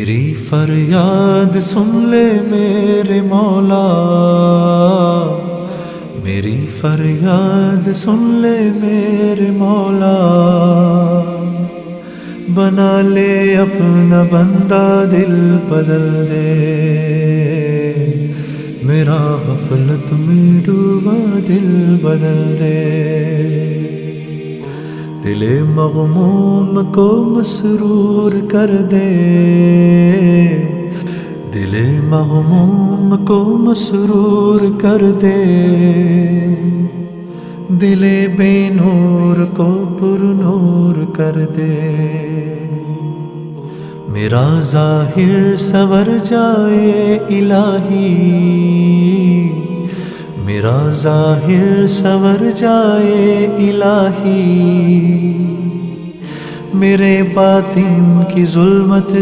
मेरी फरियाद सुन ले मेरे मौला, मेरी फरियाद सुन ले मेरे मौला। बना ले अपना बंदा, दिल बदल दे मेरा, गफलत में डूबा दिल बदल दे। दिले मग़मूम को मसरूर कर दे, दिले मग़मूम को मसरूर कर दे। दिले बेनूर को पुरनूर कर दे। मेरा ज़ाहिर सवर जाए इलाही, मेरा ज़ाहिर सवर जाए इलाही। मेरे बातिन की ज़ुल्मत